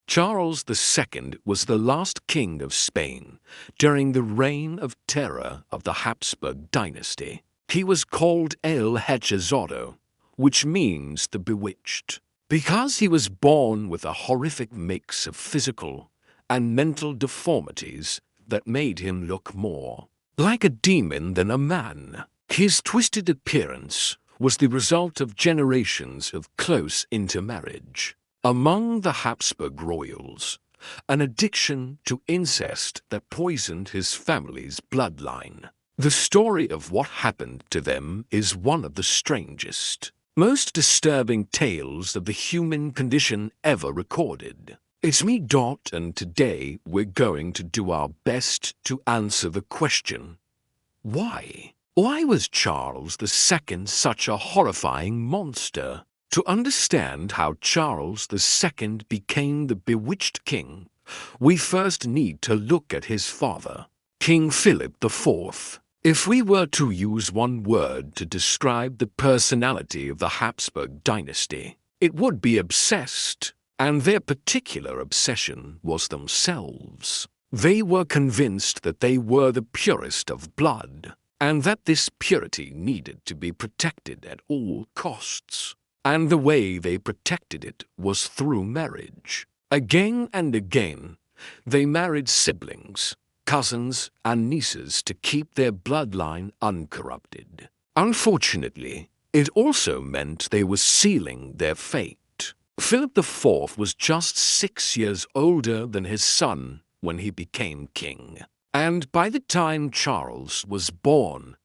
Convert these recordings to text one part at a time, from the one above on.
Charles II was the last king of Spain during the reign of terror of the Habsburg dynasty. He was called El Hechizado, which means the Bewitched, because he was born with a horrific mix of physical and mental deformities that made him look more like a demon than a man. His twisted appearance was the result of generations of close intermarriage among the Habsburg royals, an addiction to incest that poisoned his family's bloodline. The story of what happened to them is one of the strangest, most disturbing tales of the human condition ever recorded. It's me, Dot, and today we're going to do our best to answer the question, why? Why was Charles II such a horrifying monster? To understand how Charles II became the bewitched king, we first need to look at his father, King Philip IV. If we were to use one word to describe the personality of the Habsburg dynasty, it would be obsessed, and their particular obsession was themselves. They were convinced that they were the purest of blood, and that this purity needed to be protected at all costs. And the way they protected it was through marriage. Again and again, they married siblings, cousins, and nieces to keep their bloodline uncorrupted. Unfortunately, it also meant they were sealing their fate. Philip IV was just 6 years older than his son when he became king, and by the time Charles was born,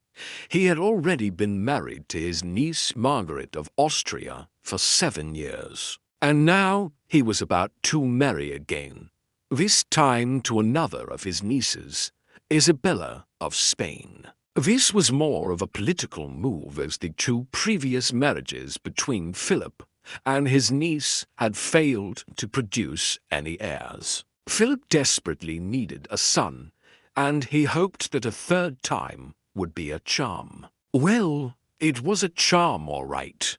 he had already been married to his niece Margaret of Austria for 7 years, and now he was about to marry again, this time to another of his nieces, Isabella of Spain. This was more of a political move, as the 2 previous marriages between Philip and his niece had failed to produce any heirs. Philip desperately needed a son, and he hoped that a 3rd time would be a charm. Well, it was a charm all right,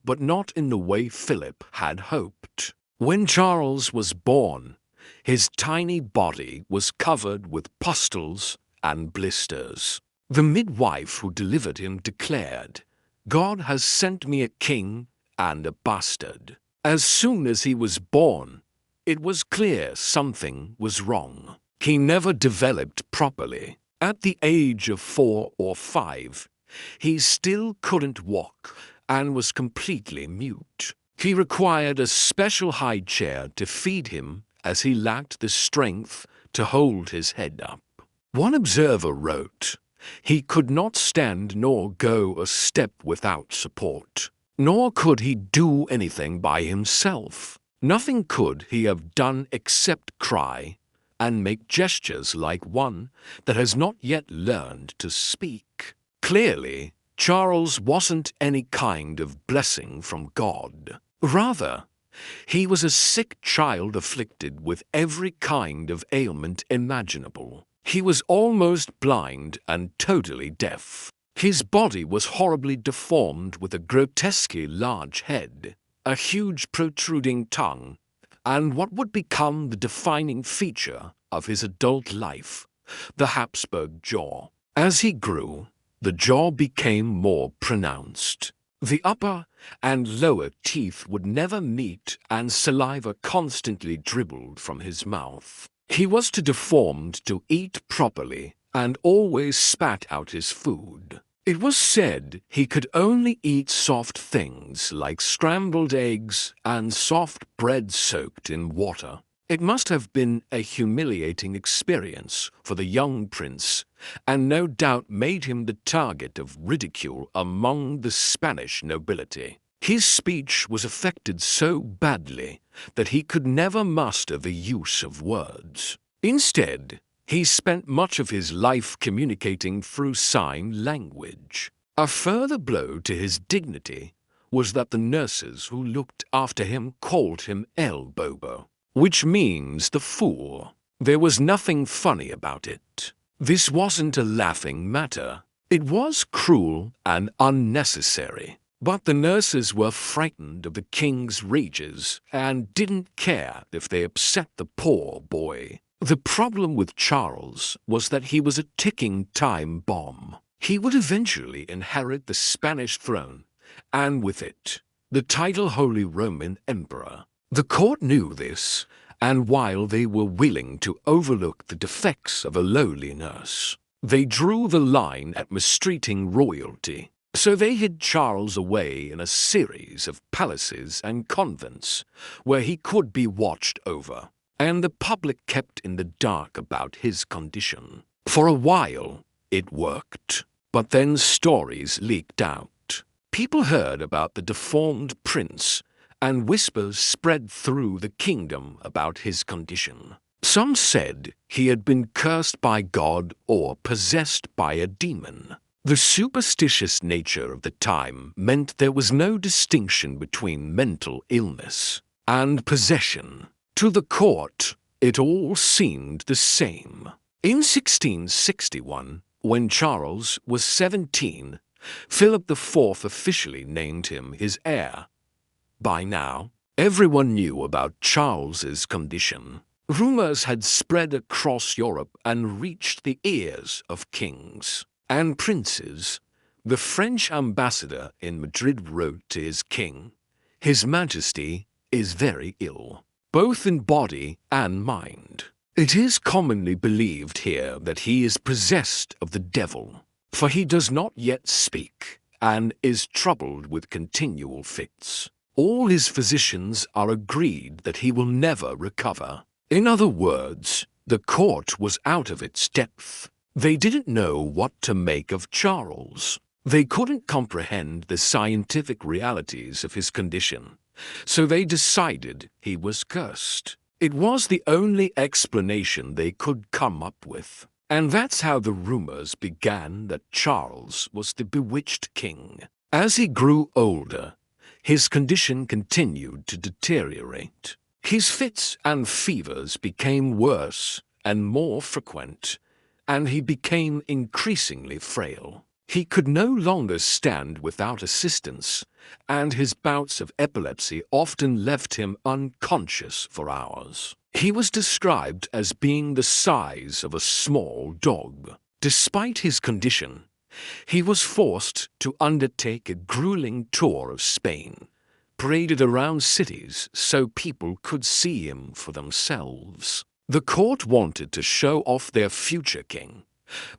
but not in the way Philip had hoped. When Charles was born, his tiny body was covered with pustules and blisters. The midwife who delivered him declared, "God has sent me a king and a bastard." As soon as he was born, it was clear something was wrong. He never developed properly. At the age of 4 or 5, he still couldn't walk and was completely mute. He required a special high chair to feed him, as he lacked the strength to hold his head up. One observer wrote, "He could not stand nor go a step without support, nor could he do anything by himself. Nothing could he have done except cry and make gestures like one that has not yet learned to speak." Clearly, Charles wasn't any kind of blessing from God. Rather, he was a sick child afflicted with every kind of ailment imaginable. He was almost blind and totally deaf. His body was horribly deformed, with a grotesquely large head, a huge protruding tongue, and what would become the defining feature of his adult life, the Habsburg jaw. As he grew, the jaw became more pronounced. The upper and lower teeth would never meet, and saliva constantly dribbled from his mouth. He was too deformed to eat properly and always spat out his food. It was said he could only eat soft things like scrambled eggs and soft bread soaked in water. It must have been a humiliating experience for the young prince, and no doubt made him the target of ridicule among the Spanish nobility. His speech was affected so badly that he could never master the use of words. Instead, he spent much of his life communicating through sign language. A further blow to his dignity was that the nurses who looked after him called him El Bobo, which means the fool. There was nothing funny about it. This wasn't a laughing matter. It was cruel and unnecessary. But the nurses were frightened of the king's rages and didn't care if they upset the poor boy. The problem with Charles was that he was a ticking time bomb. He would eventually inherit the Spanish throne, and with it, the title Holy Roman Emperor. The court knew this, and while they were willing to overlook the defects of a lowly nurse, they drew the line at mistreating royalty. So they hid Charles away in a series of palaces and convents where he could be watched over, and the public kept in the dark about his condition. For a while, it worked, but then stories leaked out. People heard about the deformed prince, and whispers spread through the kingdom about his condition. Some said he had been cursed by God or possessed by a demon. The superstitious nature of the time meant there was no distinction between mental illness and possession. To the court, it all seemed the same. In 1661, when Charles was 17, Philip IV officially named him his heir. By now, everyone knew about Charles's condition. Rumors had spread across Europe and reached the ears of kings and princes. The French ambassador in Madrid wrote to his king, "His Majesty is very ill, both in body and mind. It is commonly believed here that he is possessed of the devil, for he does not yet speak and is troubled with continual fits. All his physicians are agreed that he will never recover." In other words, the court was out of its depth. They didn't know what to make of Charles. They couldn't comprehend the scientific realities of his condition, so they decided he was cursed. It was the only explanation they could come up with. And that's how the rumors began that Charles was the bewitched king. As he grew older, his condition continued to deteriorate. His fits and fevers became worse and more frequent, and he became increasingly frail. He could no longer stand without assistance, and his bouts of epilepsy often left him unconscious for hours. He was described as being the size of a small dog. Despite his condition, he was forced to undertake a grueling tour of Spain, paraded around cities so people could see him for themselves. The court wanted to show off their future king,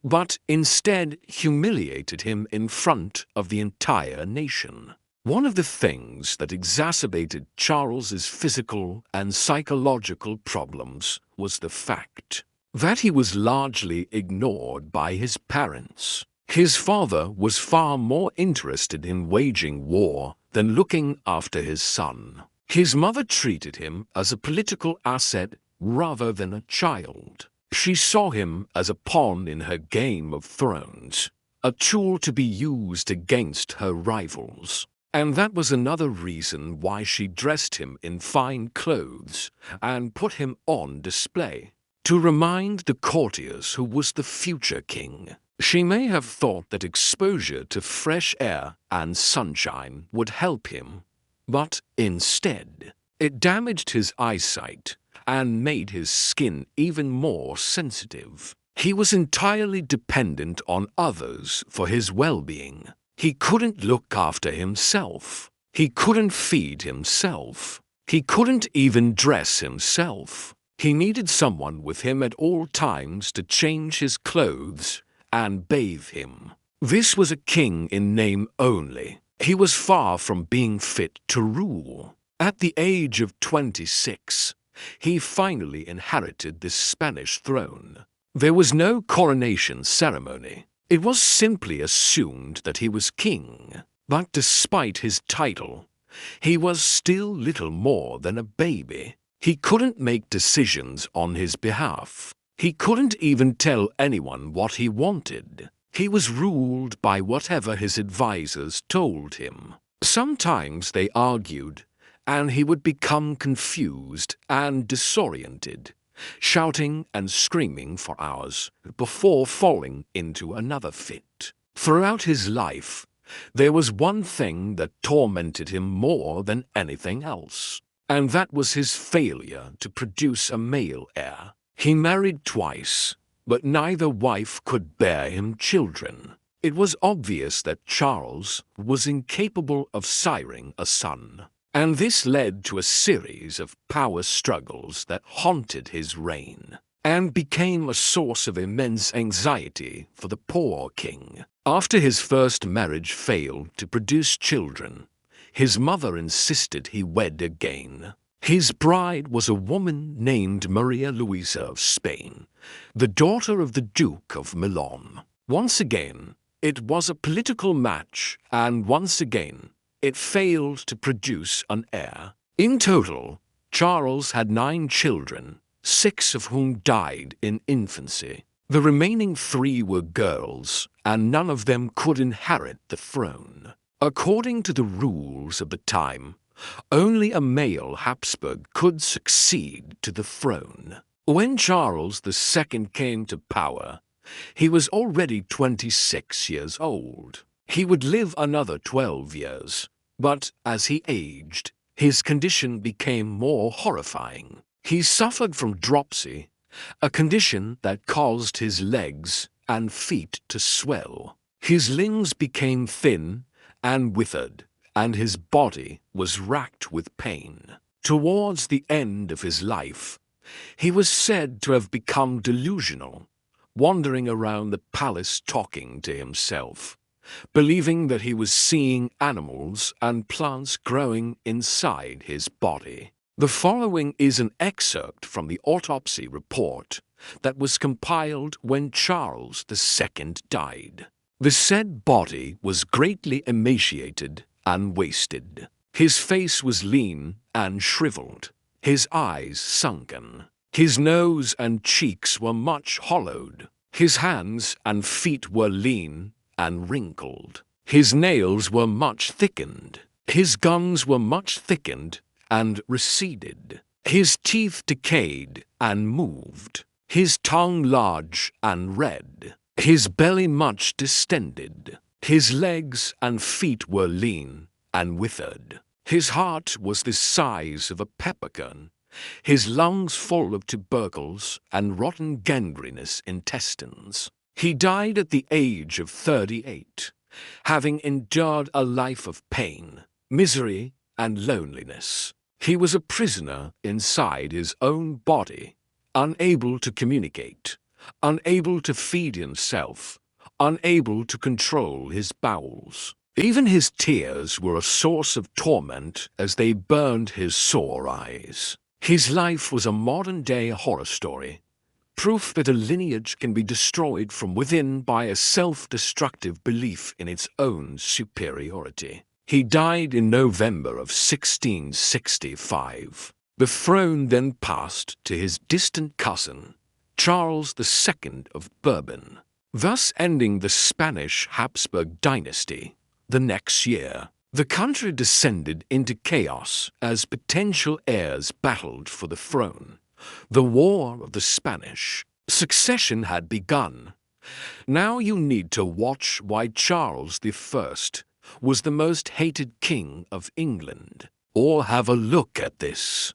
but instead humiliated him in front of the entire nation. One of the things that exacerbated Charles's physical and psychological problems was the fact that he was largely ignored by his parents. His father was far more interested in waging war than looking after his son. His mother treated him as a political asset rather than a child. She saw him as a pawn in her Game of Thrones, a tool to be used against her rivals. And that was another reason why she dressed him in fine clothes and put him on display, to remind the courtiers who was the future king. She may have thought that exposure to fresh air and sunshine would help him, but instead, it damaged his eyesight and made his skin even more sensitive. He was entirely dependent on others for his well-being. He couldn't look after himself. He couldn't feed himself. He couldn't even dress himself. He needed someone with him at all times to change his clothes and bathe him. This was a king in name only. He was far from being fit to rule. At the age of 26, he finally inherited the Spanish throne. There was no coronation ceremony. It was simply assumed that he was king. But despite his title, he was still little more than a baby. He couldn't make decisions on his behalf. He couldn't even tell anyone what he wanted. He was ruled by whatever his advisors told him. Sometimes they argued, and he would become confused and disoriented, shouting and screaming for hours before falling into another fit. Throughout his life, there was one thing that tormented him more than anything else, and that was his failure to produce a male heir. He married twice, but neither wife could bear him children. It was obvious that Charles was incapable of siring a son, and this led to a series of power struggles that haunted his reign and became a source of immense anxiety for the poor king. After his first marriage failed to produce children, his mother insisted he wed again. His bride was a woman named Maria Louisa of Spain, the daughter of the Duke of Milan. Once again, it was a political match, and once again, it failed to produce an heir. In total, Charles had 9 children, 6 of whom died in infancy. The remaining 3 were girls, and none of them could inherit the throne. According to the rules of the time, only a male Habsburg could succeed to the throne. When Charles II came to power, he was already 26 years old. He would live another 12 years, but as he aged, his condition became more horrifying. He suffered from dropsy, a condition that caused his legs and feet to swell. His limbs became thin and withered, and his body was racked with pain. Towards the end of his life, he was said to have become delusional, wandering around the palace talking to himself, believing that he was seeing animals and plants growing inside his body. The following is an excerpt from the autopsy report that was compiled when Charles II died. The said body was greatly emaciated and wasted. His face was lean and shriveled, his eyes sunken. His nose and cheeks were much hollowed. His hands and feet were lean and wrinkled. His nails were much thickened. His gums were much thickened and receded. His teeth decayed and moved. His tongue large and red. His belly much distended. His legs and feet were lean and withered. His heart was the size of a peppercorn. His lungs full of tubercles and rotten gangrenous intestines. He died at the age of 38, having endured a life of pain, misery, and loneliness. He was a prisoner inside his own body, unable to communicate, unable to feed himself, unable to control his bowels. Even his tears were a source of torment as they burned his sore eyes. His life was a modern-day horror story, proof that a lineage can be destroyed from within by a self-destructive belief in its own superiority. He died in November of 1665. The throne then passed to his distant cousin, Charles II of Bourbon, thus ending the Spanish Habsburg dynasty. The next year, the country descended into chaos as potential heirs battled for the throne. The War of the Spanish Succession had begun. Now you need to watch why Charles I was the most hated king of England. Or have a look at this.